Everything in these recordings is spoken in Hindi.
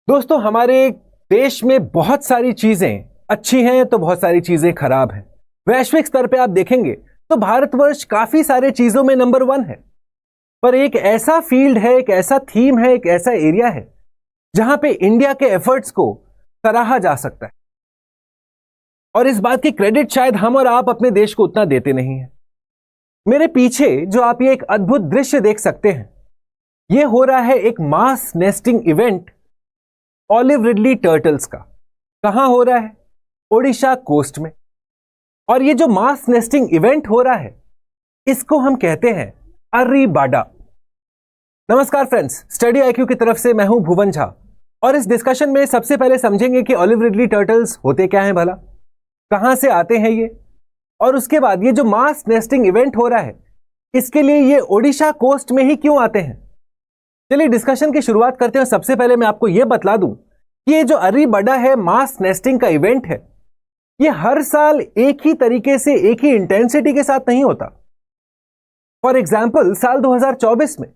दोस्तों, हमारे देश में बहुत सारी चीजें अच्छी हैं तो बहुत सारी चीजें खराब हैं। वैश्विक स्तर पे आप देखेंगे तो भारतवर्ष काफी सारे चीजों में नंबर 1 है, पर एक ऐसा फील्ड है, एक ऐसा थीम है, एक ऐसा एरिया है जहां पे इंडिया के एफर्ट्स को सराहा जा सकता है। और इस बात की क्रेडिट शायद हम और आप अपने देश को उतना देते नहीं हैं। मेरे पीछे जो आप ये एक अद्भुत दृश्य देख सकते हैं, ये हो रहा है एक mass nesting event olive ridley turtles का। कहां हो रहा है? ओडिशा कोस्ट में। और ये जो मास नेस्टिंग इवेंट हो रहा है, इसको हम कहते हैं अर्रीबाडा। नमस्कार फ्रेंड्स, स्टडी आईक्यू की तरफ से मैं हूं भुवन झा। और इस डिस्कशन में सबसे पहले समझेंगे कि ऑलिव रिडली टर्टल्स होते क्या हैं भला, कहां से आते हैं ये, और उसके बाद ये जो मास नेस्टिंग इवेंट हो रहा है, इसके लिए ये ओडिशा कोस्ट में ही क्यों आते हैं। चलिए डिस्कशन की शुरुआत करते हैं। सबसे पहले मैं आपको यह बतला दूं कि ये जो अर्रीबाडा है, मास नेस्टिंग का इवेंट है, ये हर साल एक ही तरीके से, एक ही इंटेंसिटी के साथ नहीं होता। फॉर एग्जाम्पल, साल 2024 में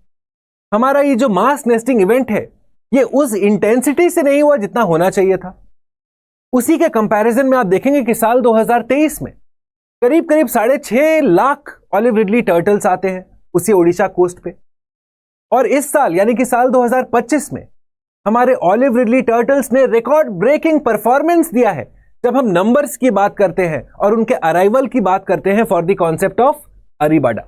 हमारा ये जो मास नेस्टिंग इवेंट है, ये उस इंटेंसिटी से नहीं हुआ जितना होना चाहिए था। उसी के कंपैरिजन में आप देखेंगे कि साल 2023 में करीब करीब 6.5 लाख ऑलिव रिडली टर्टल्स आते हैं उसी ओडिशा कोस्ट पे। और इस साल यानी कि साल 2025 में हमारे ऑलिव रिडली टर्टल्स ने रिकॉर्ड ब्रेकिंग परफॉर्मेंस दिया है जब हम नंबर्स की बात करते हैं और उनके अराइवल की बात करते हैं फॉर द कॉन्सेप्ट ऑफ अर्रीबाडा।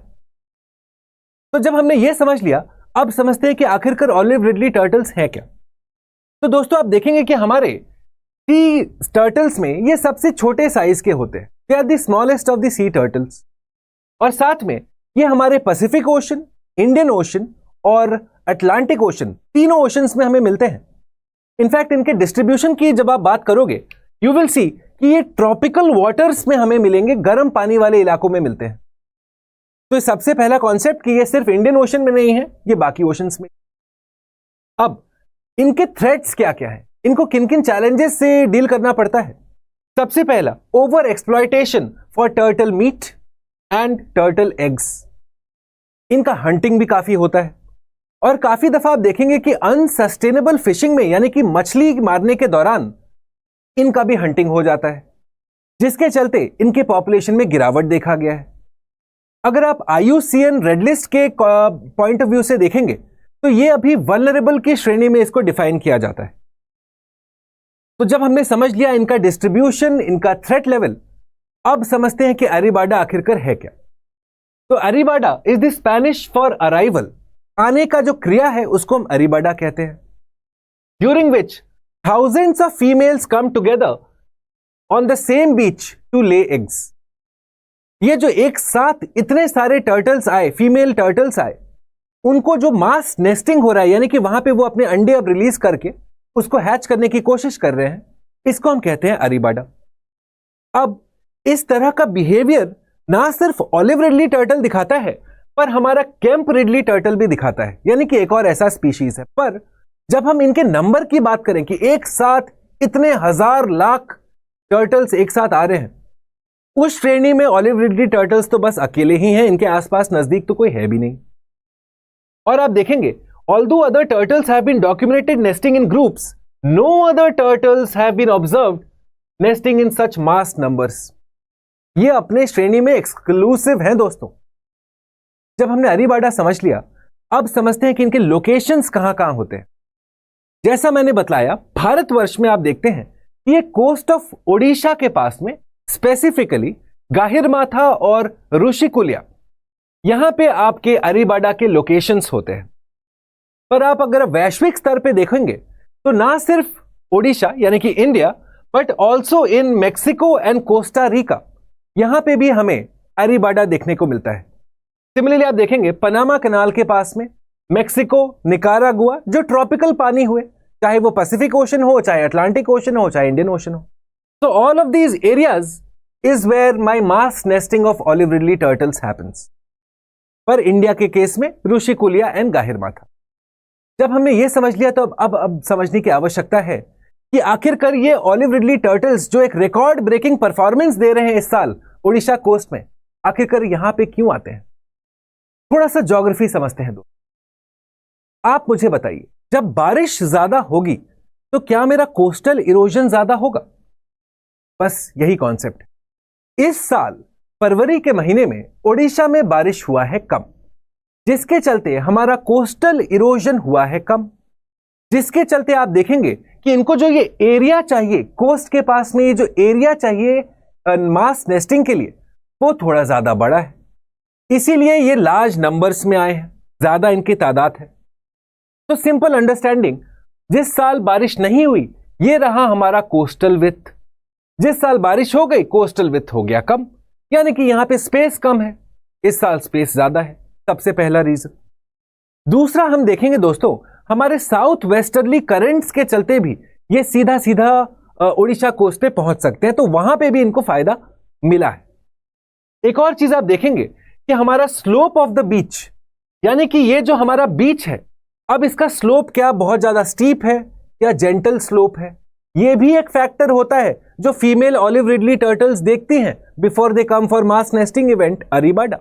तो जब हमने यह समझ लिया, अब समझते हैं कि आखिरकार ऑलिव रिडली टर्टल्स हैं क्या। तो दोस्तों, आप देखेंगे कि हमारे सी टर्टल्स में ये सबसे छोटे साइज के होते हैं। They are the smallest of the sea turtles. और साथ में ये हमारे पैसिफिक ओशन, इंडियन ओशन और अटलांटिक ओशन, तीनों ओशंस में हमें मिलते हैं। इनफैक्ट इनके डिस्ट्रीब्यूशन की जब आप बात करोगे, यू विल सी कि ये ट्रॉपिकल वाटर्स में हमें मिलेंगे, गर्म पानी वाले इलाकों में मिलते हैं। तो सबसे पहला कॉन्सेप्ट कि ये सिर्फ इंडियन ओशन में नहीं है, ये बाकी ओशंस में। अब इनके थ्रेट्स क्या क्या है, इनको किन किन चैलेंजेस से डील करना पड़ता है। सबसे पहला, over exploitation for turtle meat and turtle eggs. इनका हंटिंग भी काफी होता है और काफी दफा आप देखेंगे कि अनसस्टेनेबल फिशिंग में, यानी कि मछली मारने के दौरान इनका भी हंटिंग हो जाता है, जिसके चलते इनके पॉपुलेशन में गिरावट देखा गया है। अगर आप IUCN रेड लिस्ट के पॉइंट ऑफ व्यू से देखेंगे तो ये अभी वल्नरेबल की श्रेणी में इसको डिफाइन किया जाता है। तो जब हमने समझ लिया इनका डिस्ट्रीब्यूशन, इनका थ्रेट लेवल, अब समझते हैं कि अर्रीबाडा आखिरकार है क्या। तो arribada is the Spanish for arrival. आने का जो क्रिया है उसको हम अर्रीबाडा कहते हैं। During which thousands of females come together on the same beach to lay eggs. ये जो एक साथ इतने सारे टर्टल्स आए, फीमेल टर्टल्स आए, उनको जो मास नेस्टिंग हो रहा है, यानी कि वहां पे वो अपने अंडे अब रिलीज करके उसको हैच करने की कोशिश कर रहे हैं, इसको हम कहते हैं अर्रीबाडा। अब इस तरह का बिहेवियर ना सिर्फ ऑलिव रिडली टर्टल दिखाता है, पर हमारा केम्प रिडली टर्टल भी दिखाता है, यानी कि एक और ऐसा स्पीशीज है। पर जब हम इनके नंबर की बात करें कि एक साथ इतने हजार लाख टर्टल्स एक साथ आ रहे हैं, उस श्रेणी में ऑलिव रिडली टर्टल्स तो बस अकेले ही हैं, इनके आसपास नजदीक तो कोई है भी नहीं। और आप देखेंगे, although other turtles have been documented nesting in groups, no other turtles have been observed nesting in such mass numbers. ये अपने श्रेणी में एक्सक्लूसिव हैं दोस्तों। जब हमने अर्रीबाडा समझ लिया, अब समझते हैं कि इनके लोकेशंस कहां कहां होते हैं। जैसा मैंने बतलाया, भारतवर्ष में आप देखते हैं कि ये कोस्ट ऑफ ओडिशा के पास में, स्पेसिफिकली गाहिरमाथा और ऋषिकुल्या, यहां पे आपके अर्रीबाडा के लोकेशंस होते हैं। पर आप अगर वैश्विक स्तर पे देखेंगे तो ना सिर्फ ओडिशा यानी कि India, but also in Mexico and Costa Rica, यहां पे भी हमें अर्रीबाडा देखने को मिलता है। सिमिलरली आप देखेंगे पनामा कनाल के पास में मेक्सिको, निकारागुआ, जो ट्रॉपिकल पानी हुए, चाहे वो पैसिफिक ओशन हो, चाहे अटलांटिक ओशन हो, चाहे इंडियन ओशन हो। तो all of these areas is where my mass nesting of olive ridley turtles happens. पर इंडिया के केस में ऋषिकुल्या एंड गाहिरमाथा। जब हमने ये समझ लिया, तो अब समझने की आवश्यकता है कि आखिरकार ये ऑलिव रिडली टर्टल्स जो एक रिकॉर्ड ब्रेकिंग परफॉर्मेंस दे रहे हैं इस साल ओडिशा कोस्ट में, आखिरकार यहां पे क्यों आते हैं। थोड़ा सा ज्योग्राफी समझते हैं दोस्तों। आप मुझे बताइए, जब बारिश ज्यादा होगी तो क्या मेरा कोस्टल इरोजन ज्यादा होगा? बस यही कॉन्सेप्ट है। इस साल फरवरी के महीने में ओडिशा में बारिश हुआ है कम, जिसके चलते हमारा कोस्टल इरोजन हुआ है कम, जिसके चलते आप देखेंगे कि इनको जो ये एरिया चाहिए कोस्ट के पास में, ये जो एरिया चाहिए मास नेस्टिंग के लिए, वो थोड़ा ज्यादा बड़ा है। इसीलिए ये लार्ज नंबर्स में आए हैं, ज्यादा इनकी तादाद है। तो सिंपल अंडरस्टैंडिंग, जिस साल बारिश नहीं हुई ये रहा हमारा कोस्टल विथ, जिस साल बारिश हो गई कोस्टल विथ हो गया कम, यानी कि यहां पे स्पेस कम है, इस साल स्पेस ज्यादा है। सबसे पहला रीजन। दूसरा हम देखेंगे दोस्तों, हमारे साउथ वेस्टर्ली करंट्स के चलते भी ये सीधा सीधा ओडिशा कोस्ट पे पहुंच सकते हैं, तो वहां पे भी इनको फायदा मिला है। एक और चीज आप देखेंगे कि हमारा स्लोप ऑफ द बीच, यानी कि ये जो हमारा बीच है, अब इसका स्लोप क्या बहुत ज्यादा स्टीप है या जेंटल स्लोप है, ये भी एक फैक्टर होता है जो फीमेल ऑलिव रिडली टर्टल्स देखती हैं before they come for mass nesting event arribada.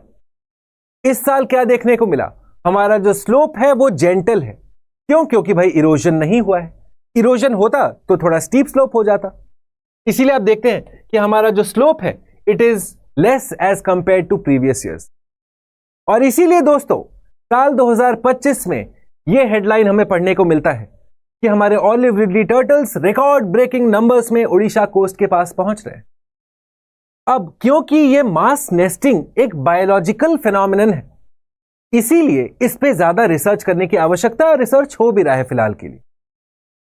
इस साल क्या देखने को मिला, हमारा जो स्लोप है वो जेंटल है। क्यों? क्योंकि भाई इरोजन नहीं हुआ है, इरोजन होता तो थोड़ा स्टीप स्लोप हो जाता। इसीलिए आप देखते हैं कि हमारा जो स्लोप है it is less as compare to previous years. और इसीलिए दोस्तों साल 2025 में यह हेडलाइन हमें पढ़ने को मिलता है कि हमारे olive ridley turtles record breaking numbers में ओडिशा कोस्ट के पास पहुंच रहे हैं। अब क्योंकि यह मास नेस्टिंग एक बायोलॉजिकल फिनोमिनन है, इसीलिए इस पे ज्यादा रिसर्च करने की आवश्यकता है, रिसर्च हो भी रहा है फिलहाल के लिए।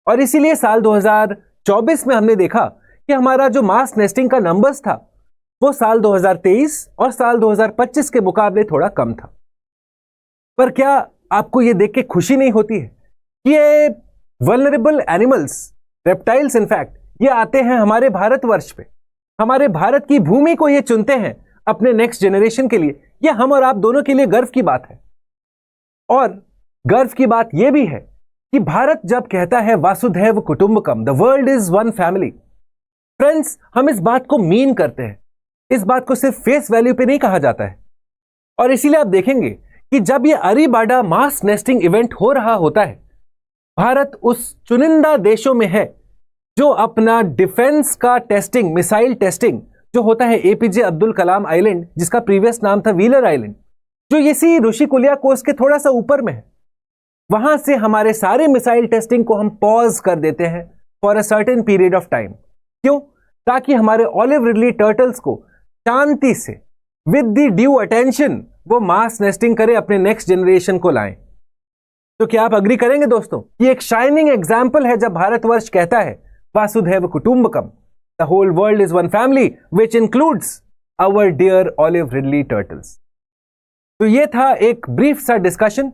और इसीलिए साल 2024 में हमने देखा कि हमारा जो मास नेस्टिंग का नंबर्स था वो साल 2023 और साल 2025 के मुकाबले थोड़ा कम था। पर क्या आपको यह देख के खुशी नहीं होती है कि ये वल्नरेबल एनिमल्स, रेप्टाइल्स इनफैक्ट, ये आते हैं हमारे भारतवर्ष पे, हमारे भारत की भूमि को ये चुनते हैं अपने नेक्स्ट जनरेशन के लिए। यह हम और आप दोनों के लिए गर्व की बात है। और गर्व की बात यह भी है कि भारत जब कहता है वासुधैव कुटुंबकम, the world is one family, friends, हम इस बात को मीन करते हैं, इस बात को सिर्फ फेस वैल्यू पे नहीं कहा जाता है। और इसीलिए आप देखेंगे कि जब यह अरीबाडा मास नेस्टिंग इवेंट हो रहा होता है, भारत उस चुनिंदा देशों में है जो अपना डिफेंस का टेस्टिंग, मिसाइल टेस्टिंग जो होता है एपीजे अब्दुल कलाम आइलैंड, जिसका प्रीवियस नाम था व्हीलर आइलैंड, जो इसी ऋषिकुलिया कोस्ट के थोड़ा सा ऊपर में है, वहां से हमारे सारे मिसाइल टेस्टिंग को हम पॉज कर देते हैं for a certain period of time. क्यों? ताकि हमारे ऑलिव रिडली टर्टल्स को शांति से विद द ड्यू अटेंशन वो मास नेस्टिंग करे, अपने नेक्स्ट जनरेशन को लाएं। तो क्या आप अग्री करेंगे दोस्तों? ये एक शाइनिंग एग्जाम्पल है जब भारतवर्ष कहता है वासुधैव कुटुंबकम, the whole world is one family which includes our dear olive ridley turtles. तो ये था एक ब्रीफ सा डिस्कशन